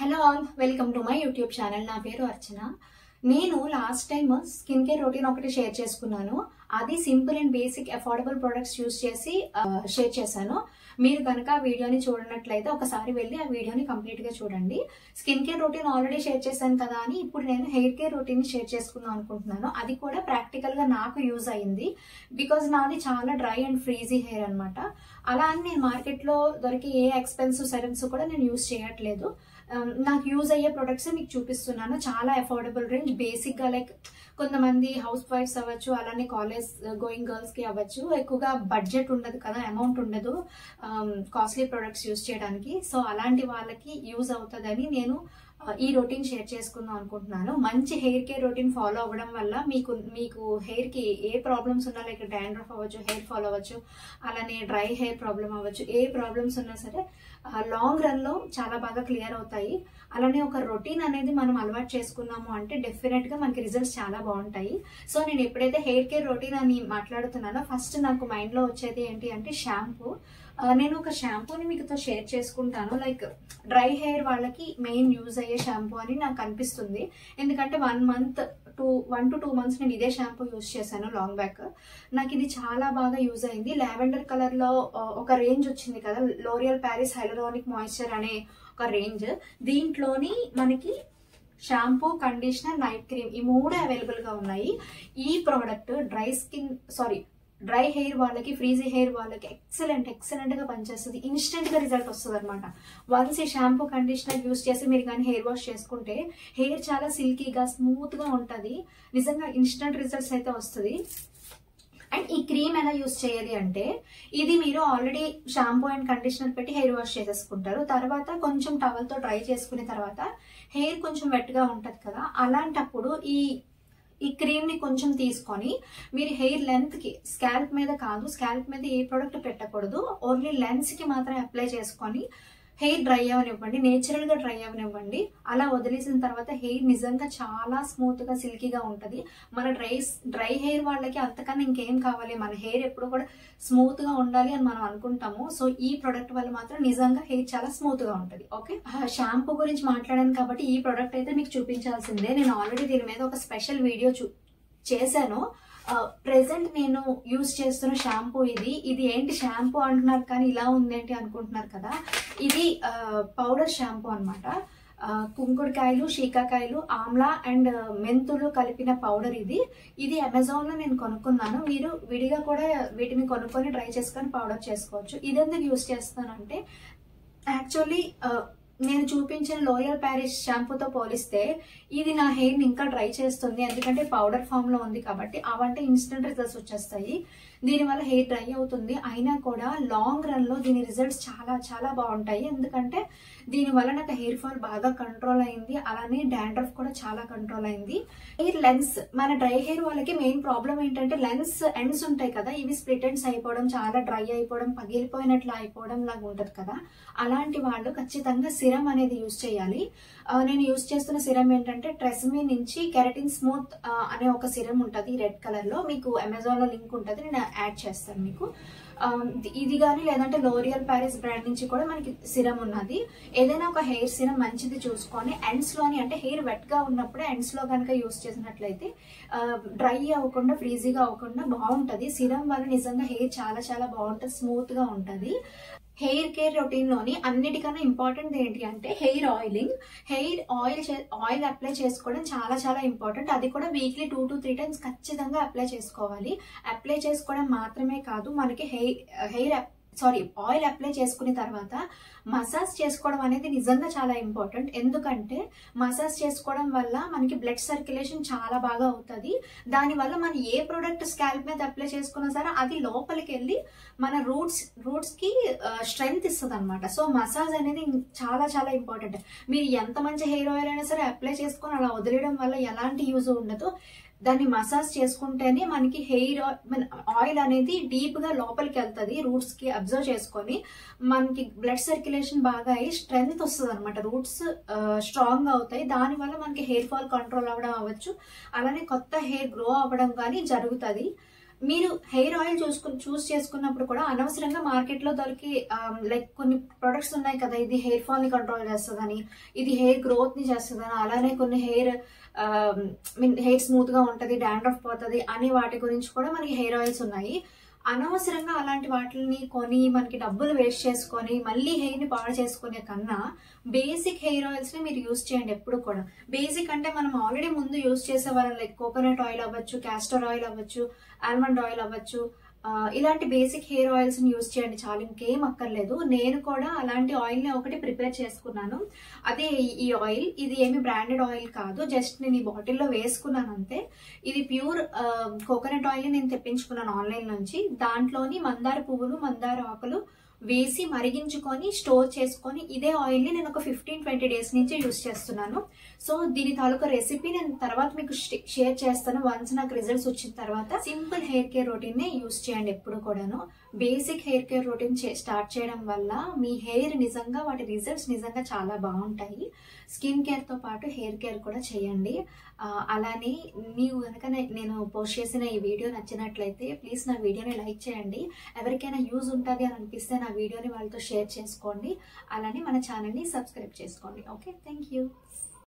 Hello all, welcome to my YouTube channel. నా పేరు అర్చన. నేను last time skin care routine ఒకటి షేర్ చేసుకున్నాను. అది simple and basic affordable products use చేసి షేర్ చేశాను. మీరు కనుక ఆ వీడియోని చూడనట్లయితే ఒకసారి వెళ్ళి ఆ వీడియోని కంప్లీట్ గా చూడండి. Skin care routine already share చేశాను కదా అని ఇప్పుడు నేను హెయిర్ కేర్ రొటీన్ షేర్ చేసుకుందాం అనుకుంటున్నాను. అది కూడా ప్రాక్టికల్ గా నాకు యూజ్ అయింది. బికాజ్ నాది చాలా డ్రై అండ్ ఫ్రీజీ హెయిర్ అనమాట. అలా అని నేను మార్కెట్ లో దొరికే ఏ ఎక్స్పెన్సివ్ సెరమ్స్ కూడా నేను యూజ్ చేయట్లేదు. నాకు యూజ్ అయ్యే ప్రొడక్ట్స్ మీకు చూపిస్తున్నాను. చాలా అఫోర్డబుల్ రేంజ్. బేసిక్ గా లైక్ కొంతమంది హౌస్ వైఫ్స్ అవ్వచ్చు, అలానే కాలేజ్ గోయింగ్ గర్ల్స్ కి అవ్వచ్చు, ఎక్కువగా బడ్జెట్ ఉండదు కదా, అమౌంట్ ఉండదు కాస్ట్లీ ప్రొడక్ట్స్ యూజ్ చేయడానికి. సో అలాంటి వాళ్ళకి యూజ్ అవుతుందని నేను ఈ రొటీన్ షేర్ చేసుకుందాం అనుకుంటున్నాను. మంచి హెయిర్ కేర్ రొటీన్ ఫాలో అవ్వడం వల్ల మీకు హెయిర్ కి ఏ ప్రాబ్లమ్స్ ఉన్నా, లైక్ డాండ్రఫ్ అవ్వచ్చు, హెయిర్ ఫాల్ అవ్వచ్చు, అలానే డ్రై హెయిర్ ప్రాబ్లం అవ్వచ్చు, ఏ ప్రాబ్లమ్స్ ఉన్నా సరే లాంగ్ రన్ లో చాలా బాగా క్లియర్ అవుతాయి. అలానే ఒక రొటీన్ అనేది మనం అలవాటు చేసుకున్నాము అంటే డెఫినెట్ గా మనకి రిజల్ట్స్ చాలా బాగుంటాయి. సో నేను ఎప్పుడైతే హెయిర్ కేర్ రొటీన్ అని మాట్లాడుతున్నానో ఫస్ట్ నాకు మైండ్ లో వచ్చేది ఏంటి అంటే షాంపూ. నేను ఒక షాంపూని మీతో షేర్ చేసుకుంటాను. లైక్ డ్రై హెయిర్ వాళ్ళకి మెయిన్ యూజ్ అయ్యే షాంపూ అని నాకు అనిపిస్తుంది. ఎందుకంటే 1 to 2 months నేను ఇదే షాంపూ యూజ్ చేశాను లాంగ్ బ్యాక్. నాకు ఇది చాలా బాగా యూజ్ అయింది. లావెండర్ కలర్ లో ఒక రేంజ్ వచ్చింది కదా, లోరియల్ ప్యారిస్ హైలరానిక్ మాయిశ్చర్ అనే ఒక రేంజ్. దీంట్లోని మనకి షాంపూ, కండిషనర్, నైట్ క్రీమ్ ఈ 3 అవైలబుల్ గా ఉన్నాయి. ఈ ప్రోడక్ట్ డ్రై హెయిర్ వాళ్ళకి, ఫ్రీజీ హెయిర్ వాళ్ళకి ఎక్సలెంట్ గా పనిచేస్తుంది. ఇన్స్టెంట్ గా రిజల్ట్ వస్తుంది అనమాట. వన్స్ ఈ షాంపూ, కండిషనర్ యూజ్ చేసి మీరు కానీ హెయిర్ వాష్ చేసుకుంటే హెయిర్ చాలా సిల్కీగా స్మూత్ గా ఉంటది. నిజంగా ఇన్స్టెంట్ రిజల్ట్స్ అయితే వస్తుంది. అండ్ ఈ క్రీమ్ ఎలా యూజ్ చేయాలి అంటే, ఇది మీరు ఆల్రెడీ షాంపూ అండ్ కండిషనర్ పెట్టి హెయిర్ వాష్ చేసేసుకుంటారు. తర్వాత కొంచెం టవల్ తో డ్రై చేసుకున్న తర్వాత హెయిర్ కొంచెం వెట్ గా ఉంటది కదా, అలాంటప్పుడు ఈ క్రీమ్ ని కొంచెం తీసుకొని మీరు హెయిర్ లెంత్ కి, స్కాల్ప్ మీద కాదు, స్కాల్ప్ మీద ఏ ప్రోడక్ట్ పెట్టకూడదు, ఓన్లీ లెన్స్ కి మాత్రం అప్లై చేసుకొని హెయిర్ డ్రై అవనివ్వండి, నేచురల్ గా డ్రై అవనివ్వండి. అలా వదిలేసిన తర్వాత హెయిర్ నిజంగా చాలా స్మూత్ గా సిల్కీగా ఉంటది. మన డ్రై హెయిర్ వాళ్ళకి అంతకన్నా ఇంకేం కావాలి, మన హెయిర్ ఎప్పుడు కూడా స్మూత్ గా ఉండాలి అని మనం అనుకుంటాము. సో ఈ ప్రొడక్ట్ వల్ల మాత్రం నిజంగా హెయిర్ చాలా స్మూత్ గా ఉంటది. ఓకే, షాంపూ గురించి మాట్లాడాను కాబట్టి ఈ ప్రొడక్ట్ అయితే మీకు చూపించాల్సిందే. నేను ఆల్రెడీ దీని మీద ఒక స్పెషల్ వీడియో చేశాను. ప్రెసెంట్ నేను యూజ్ చేస్తున్న షాంపూ ఇది ఏంటి షాంపూ అంటున్నారు కానీ ఇలా ఉందేంటి అనుకుంటున్నారు కదా. ఇది పౌడర్ షాంపూ అనమాట. కుంకుడుకాయలు, శీకాకాయలు, ఆమ్లా అండ్ మెంతులు కలిపిన పౌడర్ ఇది అమెజాన్ లో నేను కొనుక్కున్నాను. మీరు విడిగా కూడా వీటిని కొనుక్కొని డ్రై చేసుకొని పౌడర్ చేసుకోవచ్చు. ఇదెందుకు యూజ్ చేస్తానంటే, యాక్చువల్లీ నేను చూపించిన లోరియల్ ప్యారిస్ షాంపూతో పోలిస్తే ఇది నా హెయిర్ ని ఇంకా డ్రై చేస్తుంది. ఎందుకంటే పౌడర్ ఫామ్ లో ఉంది కాబట్టి. అవంటే ఇన్స్టెంట్ రిజల్ట్స్ వచ్చేస్తాయి. దీనివల్ల హెయిర్ డ్రై అవుతుంది. అయినా కూడా లాంగ్ రన్ లో దీని రిజల్ట్స్ చాలా బాగుంటాయి. ఎందుకంటే దీనివల్ల నాకు హెయిర్ ఫాల్ బాగా కంట్రోల్ అయింది. అలానే డాండ్రఫ్ కూడా చాలా కంట్రోల్ అయింది. హెయిర్ లెన్స్, మన డ్రై హెయిర్ వాళ్ళకి మెయిన్ ప్రాబ్లం ఏంటంటే లెన్స్ ఎండ్స్ ఉంటాయి కదా, ఇవి స్ప్లిట్ ఎండ్స్ అయిపోవడం, చాలా డ్రై అయిపోవడం, పగిలిపోయినట్లు అయిపోవడం లాగా ఉంటది కదా. అలాంటి వాళ్ళు ఖచ్చితంగా సిరం అనేది యూజ్ చేయాలి. నేను యూజ్ చేస్తున్న సిరం ఏంటంటే ట్రెస్మీ నుంచి కెరటిన్ స్మూత్ అనే ఒక సిరం ఉంటది రెడ్ కలర్ లో. మీకు అమెజాన్ లో లింక్ ఉంటది, నేను యాడ్ చేస్తాను మీకు. ఇది కానీ లేదంటే లోరియల్ ప్యారిస్ బ్రాండ్ నుంచి కూడా మనకి సిరం ఉన్నది. ఏదైనా ఒక హెయిర్ సిరం మంచిది చూసుకొని ఎండ్స్ లోని, అంటే హెయిర్ వెట్ గా ఉన్నప్పుడే ఎండ్స్ లో కనుక యూజ్ చేసినట్లయితే డ్రై అవ్వకుండా, ఫ్రీజీగా అవ్వకుండా బాగుంటది. సిరం వల్ల నిజంగా హెయిర్ చాలా బాగుంటది, స్మూత్ గా ఉంటది. హెయిర్ కేర్ రొటీన్ లోని అన్నిటికన్నా ఇంపార్టెంట్ ఏంటి అంటే hair oiling. Hair oil apply చేసుకోవడం చాలా ఇంపార్టెంట్. అది కూడా వీక్లీ 2 to 3 times ఖచ్చితంగా అప్లై చేసుకోవాలి. అప్లై చేసుకోవడం మాత్రమే కాదు, మనకి ఆయిల్ అప్లై చేసుకున్న తర్వాత మసాజ్ చేసుకోవడం అనేది నిజంగా చాలా ఇంపార్టెంట్. ఎందుకంటే మసాజ్ చేసుకోవడం వల్ల మనకి బ్లడ్ సర్క్యులేషన్ చాలా బాగా అవుతుంది. దానివల్ల మనం ఏ ప్రోడక్ట్ స్కాల్ప్ మీద అప్లై చేసుకున్నా సరే అది లోపలికి వెళ్ళి మన రూట్స్ కి స్ట్రెంగ్త్ ఇస్తుంది అనమాట. సో మసాజ్ అనేది చాలా ఇంపార్టెంట్. మీరు ఎంత మంచి హెయిర్ ఆయిల్ అయినా సరే అప్లై చేసుకొని అలా వదిలేయడం వల్ల ఎలాంటి యూజ్ ఉండదు. దాన్ని మసాజ్ చేసుకుంటేనే మనకి హెయిర్ ఆయిల్ అనేది డీప్ గా లోపలికి వెళ్తుంది, రూట్స్ కి అబ్జర్వ్ చేసుకొని మనకి బ్లడ్ సర్క్యులేషన్ బాగా అయ్యి స్ట్రెంగ్త్ వస్తుంది అనమాట. రూట్స్ స్ట్రాంగ్ అవుతాయి. దానివల్ల మనకి హెయిర్ ఫాల్ కంట్రోల్ అవ్వడం అవ్వచ్చు, అలానే కొత్త హెయిర్ గ్రో అవ్వడం కానీ జరుగుతుంది. మీరు హెయిర్ ఆయిల్ చూస్ చేసుకున్నప్పుడు కూడా అనవసరంగా మార్కెట్లో దొరికి లైక్ కొన్ని ప్రొడక్ట్స్ ఉన్నాయి కదా, ఇది హెయిర్ ఫాల్ ని కంట్రోల్ చేస్తుందని, ఇది హెయిర్ గ్రోత్ ని చేస్తుందని, అలానే కొన్ని హెయిర్ స్మూత్ గా ఉంటది, డాండ్రఫ్ పోతుంది అనే వాటి గురించి కూడా మనకి హెయిర్ ఆయిల్స్ ఉన్నాయి. అనవసరంగా అలాంటి వాటిని కొని మనకి డబ్బులు వేస్ట్ చేసుకొని మళ్ళీ హెయిర్ ని పాడు చేసుకునే కన్నా బేసిక్ హెయిర్ ఆయిల్స్ ని మీరు యూస్ చేయండి ఎప్పుడు కూడా. బేసిక్ అంటే మనం ఆల్రెడీ ముందు యూస్ చేసే వాళ్ళం, లైక్ కోకోనట్ ఆయిల్ అవ్వచ్చు, క్యాస్టర్ ఆయిల్ అవ్వచ్చు, ఆల్మండ్ ఆయిల్ అవ్వచ్చు, ఇలాంటి బేసిక్ హెయిర్ ఆయిల్స్ ని యూస్ చేయండి చాలు, ఇంకేం అక్కర్లేదు. నేను కూడా అలాంటి ఆయిల్ ని ఒకటి ప్రిపేర్ చేసుకున్నాను, అదే ఈ ఆయిల్. ఇది ఏమి బ్రాండెడ్ ఆయిల్ కాదు, జస్ట్ నేను ఈ బాటిల్లో వేసుకున్నాను అంతే. ఇది ప్యూర్ కోకోనట్ ఆయిల్ నేను తెప్పించుకున్నాను ఆన్లైన్ నుంచి. దాంట్లోని మందార పువ్వులు, మందార ఆకులు వేసి మరిగించుకొని స్టోర్ చేసుకొని ఇదే ఆయిల్ ని నేను ఒక 15-20 డేస్ నుంచి యూస్ చేస్తున్నాను. సో దీని తాలూకా రెసిపీ నేను తర్వాత మీకు షేర్ చేస్తాను వన్స్ నాకు రిజల్ట్స్ వచ్చిన తర్వాత. సింపుల్ హెయిర్ కేర్ రొటీన్ నే యూస్ చేయండి ఎప్పుడు కూడాను. Basic hair care routine start చేయడం వల్ల మీ హెయిర్ నిజంగా వాటి రిజల్ట్స్ నిజంగా చాలా బాగుంటాయి. స్కిన్ కేర్ తో పాటు హెయిర్ కేర్ కూడా చేయండి. అలానే ನೀವು కనుక నేను పోస్ట్ చేసిన ఈ వీడియో నచ్చినట్లయితే ప్లీజ్ నా వీడియోని లైక్ చేయండి. ఎవరికైనా యూజ్ ఉంటుంది అని అనిపిస్తే నా వీడియోని వాళ్ళతో షేర్ చేసుకోండి. అలానే మన ఛానల్ని సబ్స్క్రైబ్ చేసుకోండి. Okay, thank you.